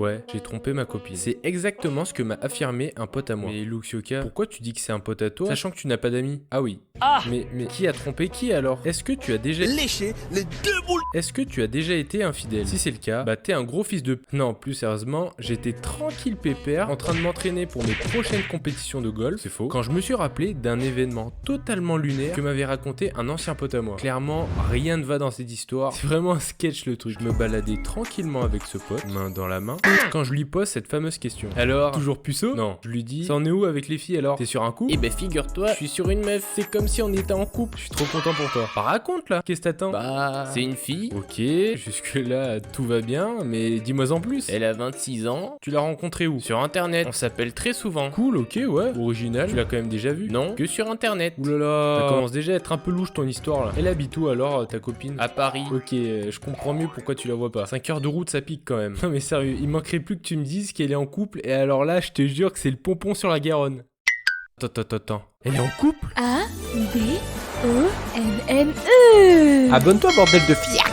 Ouais, j'ai trompé ma copine. C'est exactement ce que m'a affirmé un pote à moi. Mais Luxioka, pourquoi tu dis que c'est un pote à toi, sachant que tu n'as pas d'amis? Ah oui. Mais qui a trompé qui alors? Est-ce que tu as déjà... Lécher les deux boules. Est-ce que tu as déjà été infidèle? Si c'est le cas, bah t'es un gros fils de... Non, plus sérieusement, j'étais tranquille pépère, en train de m'entraîner pour mes prochaines compétitions de golf, c'est faux, quand je me suis rappelé d'un événement totalement lunaire que m'avait raconté un ancien pote à moi. Clairement, rien ne va dans cette histoire, c'est vraiment un sketch le truc. Je me baladais tranquillement avec ce pote, main dans la main, quand je lui pose cette fameuse question. Alors, toujours puceau? Non, je lui dis, ça en est où avec les filles alors? T'es sur un coup? Eh ben figure-toi, je suis sur une meuf, c'est comme si on était en couple. Je suis trop content pour toi. Bah raconte là, qu'est-ce que t'attends? Bah, c'est une fille. Ok, jusque là tout va bien, mais dis-moi en plus. Elle a 26 ans. Tu l'as rencontrée où? Sur internet. On s'appelle très souvent. Cool, ok, ouais. Original. Tu l'as quand même déjà vu? Non, que sur internet. Oulala, ça commence déjà à être un peu louche ton histoire là. Elle habite où alors ta copine? À Paris. Ok, je comprends mieux pourquoi tu la vois pas. 5 heures de route ça pique quand même. Non mais sérieux, il manquerait plus que tu me dises qu'elle est en couple et alors là je te jure que c'est le pompon sur la Garonne. Attends. Elle est en couple? A, B, O, N, N, E. Abonne-toi, bordel de fiac.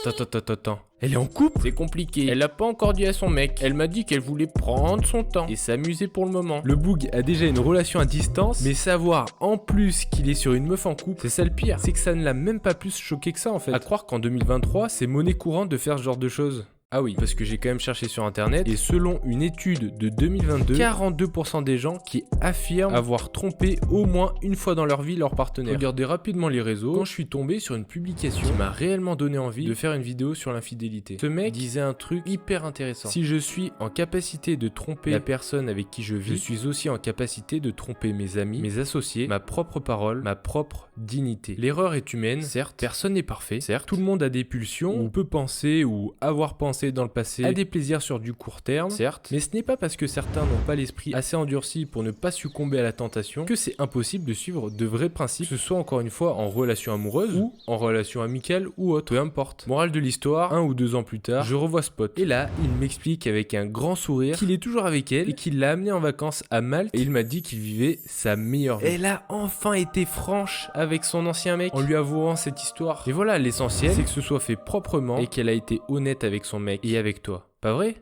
Attends. Elle est en couple? C'est compliqué. Elle a pas encore dit à son mec. Elle m'a dit qu'elle voulait prendre son temps et s'amuser pour le moment. Le boug a déjà une relation à distance, mais savoir en plus qu'il est sur une meuf en couple, c'est ça le pire. C'est que ça ne l'a même pas plus choqué que ça en fait. À croire qu'en 2023, c'est monnaie courante de faire ce genre de choses. Ah oui, parce que j'ai quand même cherché sur internet et selon une étude de 2022, 42% des gens qui affirment avoir trompé au moins une fois dans leur vie leur partenaire. Regardez rapidement les réseaux quand je suis tombé sur une publication qui m'a réellement donné envie de faire une vidéo sur l'infidélité. Ce mec disait un truc hyper intéressant. Si je suis en capacité de tromper la personne avec qui je vis, je suis aussi en capacité de tromper mes amis, mes associés, ma propre parole, ma propre dignité. L'erreur est humaine, certes, personne n'est parfait, certes, tout le monde a des pulsions, ou peut penser ou avoir pensé dans le passé à des plaisirs sur du court terme, certes, mais ce n'est pas parce que certains n'ont pas l'esprit assez endurci pour ne pas succomber à la tentation que c'est impossible de suivre de vrais principes, que ce soit encore une fois en relation amoureuse ou en relation amicale ou autre, peu importe. Morale de l'histoire, 1 ou 2 ans plus tard, je revois ce pote et là, il m'explique avec un grand sourire qu'il est toujours avec elle et qu'il l'a amené en vacances à Malte et il m'a dit qu'il vivait sa meilleure vie. Elle a enfin été franche avec son ancien mec en lui avouant cette histoire. Et voilà, l'essentiel, c'est que ce soit fait proprement et qu'elle a été honnête avec son mec et avec toi. Pas vrai?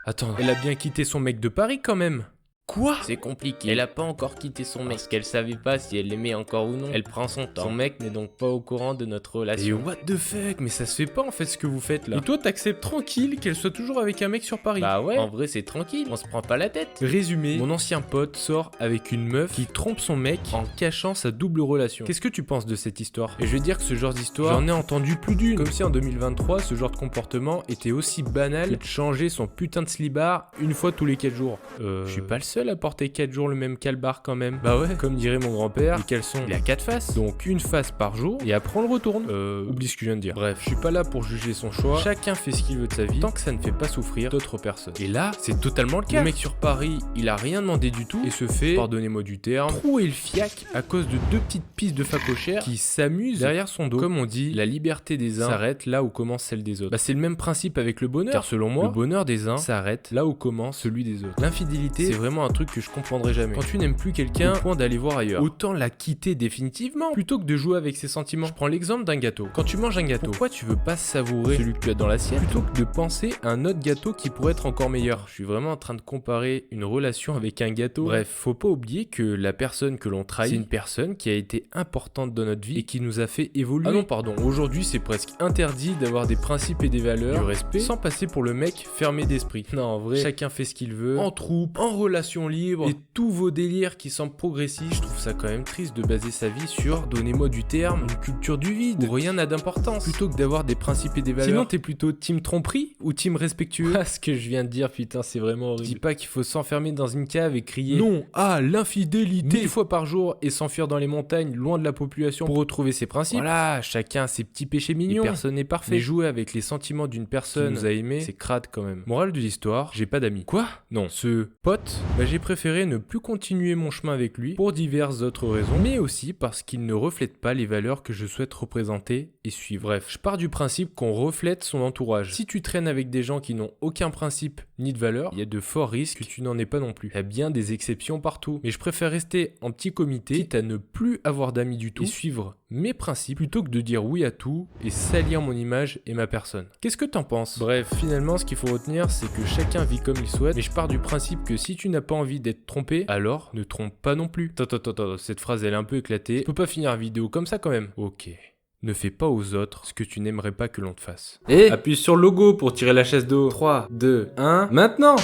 Attends, elle a bien quitté son mec de Paris quand même. Quoi? C'est compliqué. Elle a pas encore quitté son mec. Parce qu'elle savait pas si elle l'aimait encore ou non. Elle prend son temps. Son mec n'est donc pas au courant de notre relation. Et what the fuck? Mais ça se fait pas en fait ce que vous faites là. Et toi t'acceptes tranquille qu'elle soit toujours avec un mec sur Paris? Bah ouais, en vrai c'est tranquille. On se prend pas la tête. Résumé, mon ancien pote sort avec une meuf qui trompe son mec en cachant sa double relation. Qu'est-ce que tu penses de cette histoire? Et je veux dire que ce genre d'histoire, j'en ai entendu plus d'une. Comme si en 2023, ce genre de comportement était aussi banal que de changer son putain de slibard une fois tous les 4 jours. Je suis pas le seul à porter 4 jours le même calbar quand même. Bah ouais, comme dirait mon grand-père, les caleçons, il a 4 faces. Donc une face par jour et après on le retourne. Oublie ce que je viens de dire. Bref, je suis pas là pour juger son choix. Chacun fait ce qu'il veut de sa vie tant que ça ne fait pas souffrir d'autres personnes. Et là, c'est totalement le cas. Le mec sur Paris, il a rien demandé du tout et se fait, pardonnez-moi du terme, trouer le fiac à cause de 2 petites pistes de facochères qui s'amusent derrière son dos. Comme on dit, la liberté des uns s'arrête là où commence celle des autres. Bah c'est le même principe avec le bonheur. Car selon moi, le bonheur des uns s'arrête là où commence celui des autres. L'infidélité, c'est vraiment un truc que je comprendrai jamais. Quand tu n'aimes plus quelqu'un au point d'aller voir ailleurs, autant la quitter définitivement plutôt que de jouer avec ses sentiments. Je prends l'exemple d'un gâteau. Quand tu manges un gâteau, pourquoi tu veux pas savourer celui que tu as dans l'assiette plutôt que de penser à un autre gâteau qui pourrait être encore meilleur? Je suis vraiment en train de comparer une relation avec un gâteau. Bref, faut pas oublier que la personne que l'on trahit, c'est une personne qui a été importante dans notre vie et qui nous a fait évoluer. Ah non, pardon, aujourd'hui c'est presque interdit d'avoir des principes et des valeurs, du respect, sans passer pour le mec fermé d'esprit. Non, en vrai, chacun fait ce qu'il veut, en troupe, en relation libre, et tous vos délires qui semblent progressifs. Je trouve ça quand même triste de baser sa vie sur, donnez-moi du terme, une culture du vide, où rien n'a d'importance, plutôt que d'avoir des principes et des valeurs. Sinon, t'es plutôt team tromperie ou team respectueux? Ah, ce que je viens de dire, putain, c'est vraiment horrible. Je dis pas qu'il faut s'enfermer dans une cave et crier non à l'infidélité 1000 fois par jour et s'enfuir dans les montagnes, loin de la population pour retrouver ses principes. Voilà, chacun a ses petits péchés mignons. Et personne n'est parfait. Mais jouer avec les sentiments d'une personne qui nous a aimé, c'est crade quand même. Morale de l'histoire, j'ai pas d'amis. Quoi? Non, ce pote bah j'ai préféré ne plus continuer mon chemin avec lui pour diverses autres raisons, mais aussi parce qu'il ne reflète pas les valeurs que je souhaite représenter et suivre. Bref, je pars du principe qu'on reflète son entourage. Si tu traînes avec des gens qui n'ont aucun principe ni de valeur, il y a de forts risques que tu n'en aies pas non plus. Il y a bien des exceptions partout, mais je préfère rester en petit comité, quitte à ne plus avoir d'amis du tout, et suivre mes principes plutôt que de dire oui à tout et salir mon image et ma personne. Qu'est-ce que t'en penses? Bref, finalement, ce qu'il faut retenir, c'est que chacun vit comme il souhaite, mais je pars du principe que si tu n'as pas envie d'être trompé, alors ne trompe pas non plus. Attends, cette phrase elle est un peu éclatée. Je peux pas finir la vidéo comme ça quand même. Ok. Ne fais pas aux autres ce que tu n'aimerais pas que l'on te fasse. Et appuie sur le logo pour tirer la chasse d'eau. 3, 2, 1, maintenant!